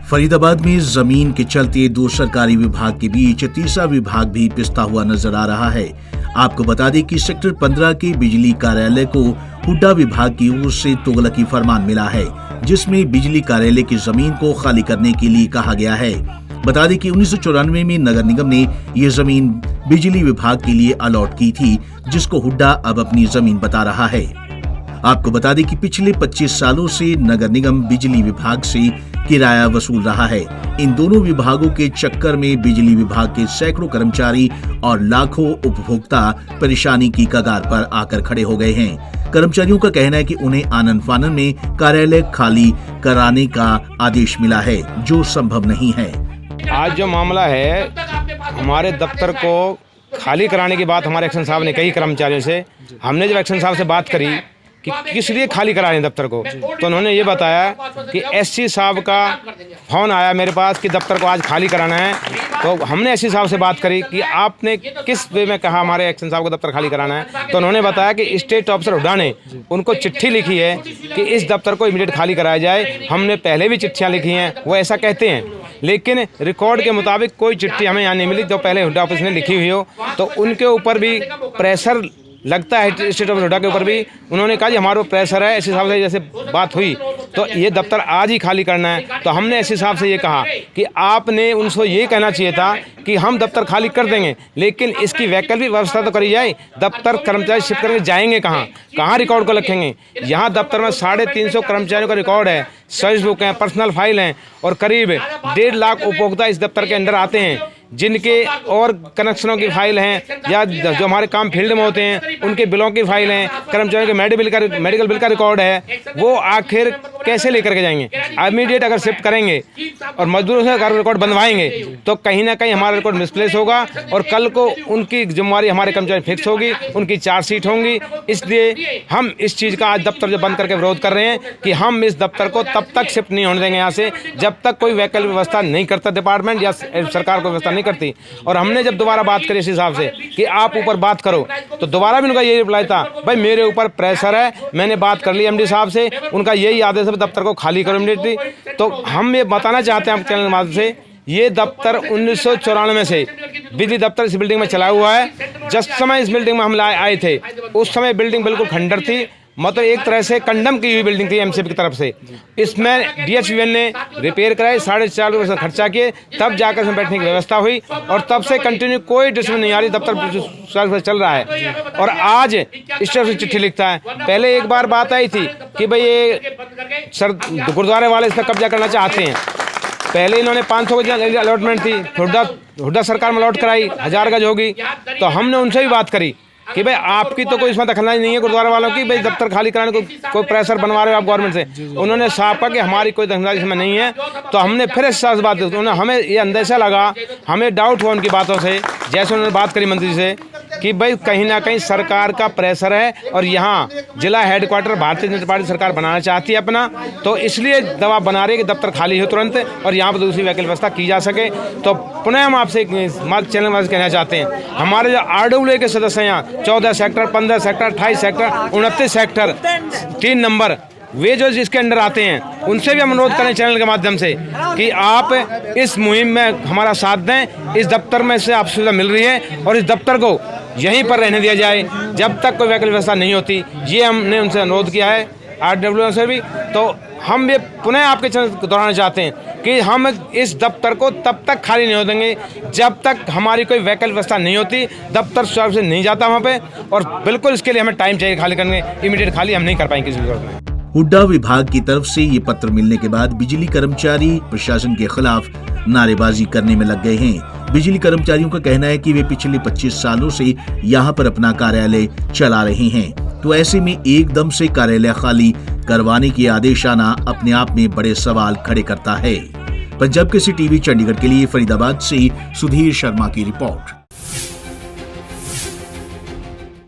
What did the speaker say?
फरीदाबाद में जमीन के चलते दो सरकारी विभाग के बीच तीसरा विभाग भी पिसता हुआ नजर आ रहा है। आपको बता दें कि सेक्टर 15 के बिजली कार्यालय को हुड्डा विभाग की ओर से तुगलकी फरमान मिला है, जिसमें बिजली कार्यालय की जमीन को खाली करने के लिए कहा गया है। बता दें कि 1994 में नगर निगम ने ये जमीन बिजली विभाग के लिए अलॉट की थी, जिसको हुड्डा अब अपनी जमीन बता रहा है। आपको बता दें कि पिछले 25 सालों से नगर निगम बिजली विभाग से किराया वसूल रहा है। इन दोनों विभागों के चक्कर में बिजली विभाग के सैकड़ों कर्मचारी और लाखों उपभोक्ता परेशानी की कगार पर आकर खड़े हो गए हैं। कर्मचारियों का कहना है कि उन्हें आनन फानन में कार्यालय खाली कराने का आदेश मिला है, जो संभव नहीं है। आज जो मामला है, हमारे दफ्तर को खाली कराने की बात हमारे एक्शन साहब ने कही कर्मचारियों से। हमने जब एक्शन साहब से बात करी कि किस लिए खाली करा रहे हैं दफ्तर को, तो उन्होंने ये बताया कि एससी साहब का फोन आया मेरे पास कि दफ्तर को आज खाली कराना है। तो हमने एससी साहब से बात करी कि आपने किस वे में कहा हमारे एक्शन साहब को दफ्तर खाली कराना है, तो उन्होंने बताया कि स्टेट ऑफिसर हुड्डा ने उनको चिट्ठी लिखी है कि इस दफ्तर को इमीडिएट खाली कराया जाए। हमने पहले भी चिट्ठियाँ लिखी हैं, वो ऐसा कहते हैं, लेकिन रिकॉर्ड के मुताबिक कोई चिट्ठी हमें यहाँ नहीं मिली जो पहले हुड्डा ऑफिस ने लिखी हुई हो। तो उनके ऊपर भी प्रेशर लगता है, स्टेट ऑफ हुड्डा के ऊपर भी। उन्होंने कहा कि हमारे प्रेशर है, इस हिसाब से जैसे बात हुई तो ये दफ्तर आज ही खाली करना है। तो हमने इस हिसाब से ये कहा कि आपने उनको ये कहना चाहिए था कि हम दफ्तर खाली कर देंगे, लेकिन इसकी वैकल्पिक व्यवस्था तो करी जाए। दफ्तर कर्मचारी शिफ्ट करके जाएंगे कहाँ रिकॉर्ड को रखेंगे? यहाँ दफ्तर में 350 कर्मचारियों का रिकॉर्ड है, सर्विस बुक है, पर्सनल फाइल हैं और करीब 1.5 लाख उपभोक्ता इस दफ्तर के अंदर आते हैं, जिनके और कनेक्शनों की फाइल हैं या जो हमारे काम फील्ड में होते हैं उनके बिलों की फाइल हैं, कर्मचारियों के मेडिकल बिल का रिकॉर्ड है। वो आखिर कैसे लेकर के जाएंगे? इमीडिएट अगर शिफ्ट करेंगे और मजदूरों से अगर रिकॉर्ड बनवाएंगे तो कहीं ना कहीं हमारा रिकॉर्ड मिसप्लेस होगा और कल को उनकी जिम्मेवारी हमारे कर्मचारी फिक्स होगी, उनकी चार्जशीट होंगी। इसलिए हम इस चीज़ का आज दफ्तर जो बंद करके विरोध कर रहे हैं कि हम इस दफ्तर को तब तक शिफ्ट नहीं होने देंगे यहाँ से जब तक कोई वैकल्पिक व्यवस्था नहीं करता डिपार्टमेंट या सरकार को व्यवस्था नहीं करती। और हमने जब दोबारा बात करी इस हिसाब से कि आप ऊपर बात करो, तो दोबारा भी उनका यही रिप्लाई था, भाई मेरे ऊपर प्रेशर है, मैंने बात कर ली एमडी साहब से, उनका यही आदेश है दफ्तर को खाली करो इमीडिएटली। तो हम ये बताना चाहते हैं आपके चैनल के माध्यम से, ये दफ्तर 1994 से बिजली दफ्तर इस बिल्डिंग में चला हुआ है। जिस समय इस बिल्डिंग में हम आए थे उस समय बिल्डिंग बिल्कुल खंडर थी, मतलब एक तरह से कंडम की हुई बिल्डिंग थी एमसीपी की तरफ से। इसमें डीएचवीएन ने रिपेयर कराई, 4.5 लाख रुपये खर्चा किए, तब जाकर इसमें बैठने की व्यवस्था हुई और तब से कंटिन्यू कोई डिस्टर्बेंस नहीं आ रही, दफ्तर चल रहा है। और आज इस तरफ से चिट्ठी लिखता है। पहले एक बार बात आई थी कि भाई ये सर गुरुद्वारे वाले इस पर कब्जा करना चाहते हैं। पहले इन्होंने 500 गज अलॉटमेंट थी, हुड्डा सरकार में अलॉट कराई, 1000 गज होगी। तो हमने उनसे भी बात करी कि भाई आपकी तो कोई इसमें दखलंदाजी नहीं है गुरुद्वारा वालों की, भाई दफ्तर खाली कराने को कोई प्रेशर बनवा रहे हो आप गवर्नमेंट से। उन्होंने साफ कहा कि हमारी कोई दखलंदाजी इसमें नहीं है। तो हमने फिर इस साथ बात की, हमें ये अंदेशा लगा, हमें डाउट हुआ उनकी बातों से, जैसे उन्होंने बात करी मंत्री से कि भाई कहीं ना कहीं सरकार का प्रेशर है और यहाँ जिला हेडक्वार्टर भारतीय जनता पार्टी सरकार बनाना चाहती है अपना, तो इसलिए दबाव बना रही है कि दफ्तर खाली हो तुरंत और यहाँ पर दूसरी वैकल्पिक व्यवस्था की जा सके। तो पुनः हम आपसे चैनल में कहना चाहते हैं, हमारे जो RWA के सदस्य हैं यहाँ 14 sector, 15 sector, 28 sector, 29 sector, 3 number, वे जो इसके अंडर आते हैं उनसे भी हम अनुरोध करें चैनल के माध्यम से कि आप इस मुहिम में हमारा साथ दें। इस दफ्तर में से आप सुविधा मिल रही है और इस दफ्तर को यहीं पर रहने दिया जाए जब तक कोई वैकल्पिक व्यवस्था नहीं होती। ये हमने उनसे अनुरोध किया है, RWA से भी। तो हम ये पुनः आपके चैनल को दोहराना चाहते हैं कि हम इस दफ्तर को तब तक खाली नहीं हो देंगे जब तक हमारी कोई वैकल्पिक व्यवस्था नहीं होती। दफ्तर स्वयं से नहीं जाता वहाँ पे और बिल्कुल इसके लिए हमें टाइम चाहिए खाली करने, इमीडिएट खाली हम नहीं कर पाएंगे किसी जरूरत में। हुड्डा विभाग की तरफ से ये पत्र मिलने के बाद बिजली कर्मचारी प्रशासन के खिलाफ नारेबाजी करने में लग गए हैं। बिजली कर्मचारियों का कहना है कि वे पिछले 25 सालों से यहाँ पर अपना कार्यालय चला रहे हैं, तो ऐसे में एकदम से कार्यालय खाली करवाने के आदेश आना अपने आप में बड़े सवाल खड़े करता है। पंजाब केसरी टीवी चंडीगढ़ के लिए फरीदाबाद से सुधीर शर्मा की रिपोर्ट।